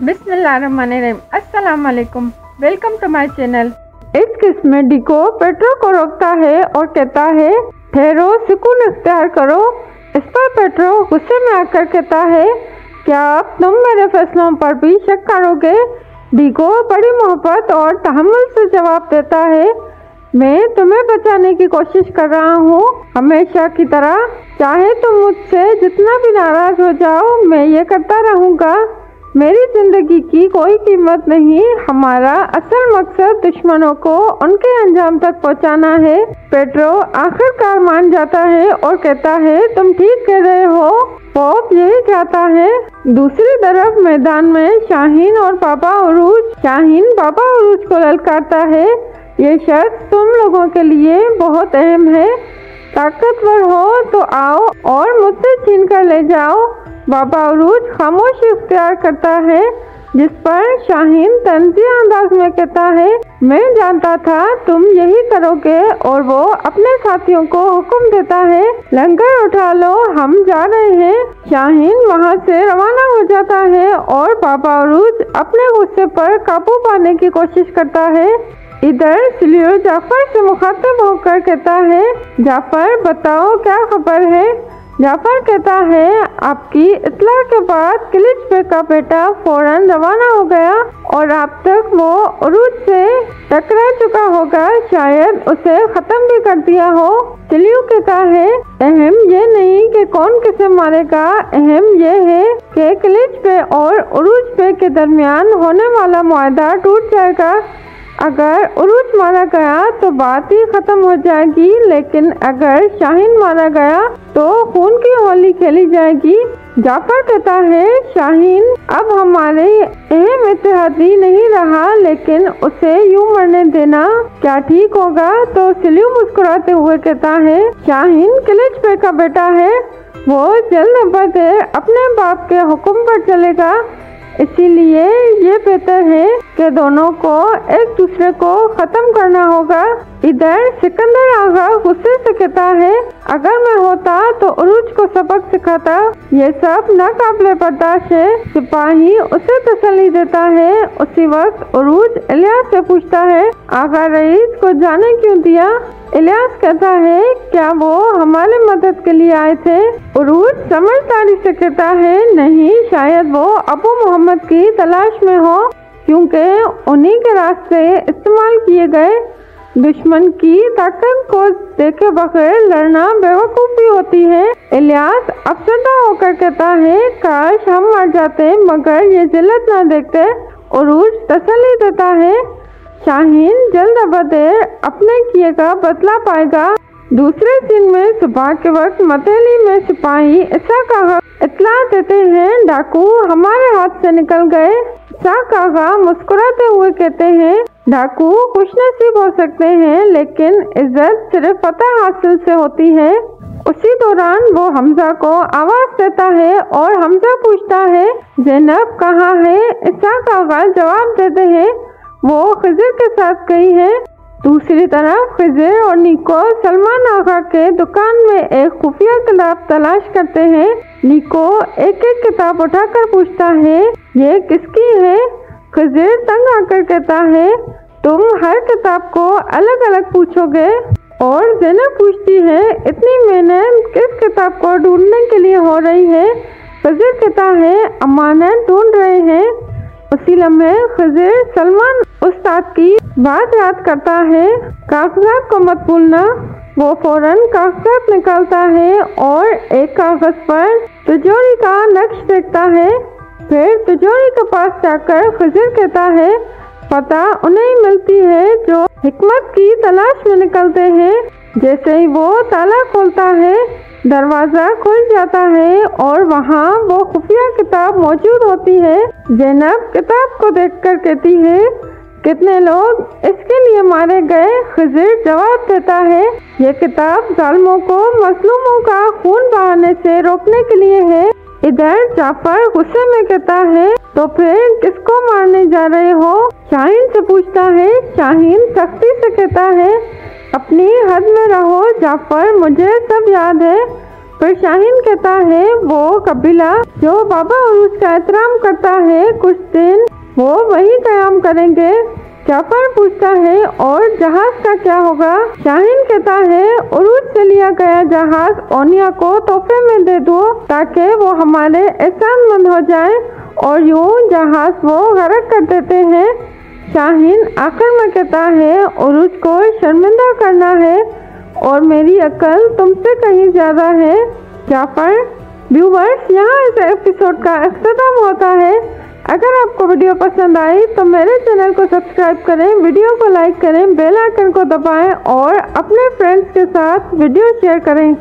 बिस्मिल्लाहिर्रहमानिर्रहीम। अस्सलाम वालेकुम, वेलकम टू माय चैनल। इस किस्म में डिको पेट्रो को रोकता है और कहता है ठहरो, सुकून इख्तियार करो। इस पर पेट्रो गुस्से में आकर कहता है क्या अब तुम मेरे फैसलों पर भी शक करोगे? डिको बड़ी मोहब्बत और तहम्मुल से जवाब देता है मैं तुम्हें बचाने की कोशिश कर रहा हूँ, हमेशा की तरह। चाहे तुम मुझसे जितना भी नाराज हो जाओ, मैं ये करता रहूँगा। मेरी जिंदगी की कोई कीमत नहीं। हमारा असल मकसद दुश्मनों को उनके अंजाम तक पहुँचाना है। पेट्रो आखिरकार मान जाता है और कहता है तुम ठीक कह रहे हो, पॉप यही चाहता है। दूसरी तरफ मैदान में शाहीन बाबा उरूज को ललकारता है ये शख्स तुम लोगों के लिए बहुत अहम है। ताकतवर हो तो आओ और मुझसे छीन कर ले जाओ। बाबा उरूज खामोशी इख्तियार करता है, जिस पर शाहीन तंज़िया अंदाज में कहता है मैं जानता था तुम यही करोगे। और वो अपने साथियों को हुक्म देता है लंगर उठा लो, हम जा रहे हैं। शाहीन वहाँ से रवाना हो जाता है और बाबा उरूज अपने गुस्से पर काबू पाने की कोशिश करता है। इधर सिलियो जाफर से मुखातिब होकर कहता है जाफर बताओ क्या खबर है? जाफर कहता है आपकी इत्तला के बाद किलिच का बेटा फौरन रवाना हो गया और अब तक वो उरूज से टकरा चुका होगा, शायद उसे खत्म भी कर दिया हो। सिलियो कहता है अहम ये नहीं कि कौन किसे मारेगा, अहम ये है कि किलिच पे और उरूज पे के दरमियान होने वाला मुआहदा टूट जाएगा। अगर उरूज मारा गया तो बात ही खत्म हो जाएगी, लेकिन अगर शाहीन मारा गया तो खून की होली खेली जाएगी। जाफर कहता है शाहीन अब हमारे अहम इत्तेहादी नहीं रहा, लेकिन उसे यूं मरने देना क्या ठीक होगा? तो सिलियो मुस्कुराते हुए कहता है शाहीन किलिच पे का बेटा है, वो जल्द बदे अपने बाप के हुक्म पर चलेगा, इसीलिए ये बेहतर है कि दोनों को एक दूसरे को खत्म करना होगा। इधर सिकंदर आगा गुस्से से कहता है अगर मैं होता तो उरूज को सबक सिखाता, ये सब नाकाबिले बर्दाश्त है। सिपाही उसे तसल्ली देता है। उसी वक्त उरूज इलियास से पूछता है आगा रईस को जाने क्यों दिया? इलियास कहता है क्या वो हमारे मदद के लिए आए थे? उरूज समझदारी से कहता है नहीं, शायद वो अबू मोहम्मद की तलाश में हो, क्योंकि उन्हीं के रास्ते इस्तेमाल किए गए। दुश्मन की ताकत को देखे बगैर लड़ना बेवकूफ़ी होती है। इलियास अफसरदा होकर कहता है काश हम मर जाते मगर ये जिल्लत ना देखते। उरूज तसल्ली देता है शाहीन जल्द अबदेर अपने किए का बदला पाएगा। दूसरे दिन में सुबह के वक्त मतेली में सिपाही इसाक आगा इत्तला देते हैं डाकू हमारे हाथ से निकल गए। इसाक आगा मुस्कुराते हुए कहते हैं डाकू खुशनसीब हो सकते हैं, लेकिन इज्जत सिर्फ फतह हासिल से होती है। उसी दौरान वो हमजा को आवाज देता है और हमजा पूछता है ज़ैनब कहाँ है? इसाक आगा जवाब देते हैं वो खिज़र के साथ गई है। दूसरी तरफ खिज़र और निको सलमान आगा के दुकान में एक खुफिया किताब तलाश करते हैं। निको एक एक किताब उठाकर पूछता है ये किसकी है? खिज़र तंग आकर कहता है तुम हर किताब को अलग अलग पूछोगे। और ज़ैनब पूछती है इतनी मेहनत किस किताब को ढूंढने के लिए हो रही है? खिज़र कहता है अमानत ढूंढ रहे हैं। उसी लम्हे खिज़र सलमान उस्ताद की बात याद करता है कागजात को मत भूलना। वो फौरन कागजात निकालता है और एक कागज पर तिजोरी का नक्श देखता है। फिर तिजोरी के पास जाकर खिज़र कहता है पता उन्हें ही मिलती है जो हिकमत की तलाश में निकलते हैं। जैसे ही वो ताला खोलता है दरवाजा खुल जाता है और वहाँ वो खुफिया किताब मौजूद होती है। ज़ैनब किताब को देखकर कहती है कितने लोग इसके लिए मारे गए? खिज़र जवाब देता है ये किताब जालिमों को मजलूमों का खून बहाने से रोकने के लिए है। इधर जाफर गुस्से में कहता है तो फिर किसको मारने जा रहे हो? शाहीन से पूछता है। शाहीन सख्ती से कहता है अपनी हद में रहो जाफर, मुझे सब याद है। फिर शाहीन कहता है वो कबीला जो बाबा उरूज का एहतराम करता है कुछ दिन वो वही कयाम करेंगे। जाफर पूछता है और जहाज का क्या होगा? शाहीन कहता है उरूज से लिया गया जहाज ओनिया को तोहफे में दे दो ताकि वो हमारे एहसानमंद हो जाए, और यूं जहाज वो गर्क कर देते हैं। शाहीन आखिर में कहता है उरूज को शर्मिंदा करना है और मेरी अकल तुमसे कहीं ज्यादा है। जाफर व्यूवर्स, यहाँ इस एपिसोड का अख्ताम होता है। अगर आपको वीडियो पसंद आई तो मेरे चैनल को सब्सक्राइब करें, वीडियो को लाइक करें, बेल आइकन को दबाएं और अपने फ्रेंड्स के साथ वीडियो शेयर करें।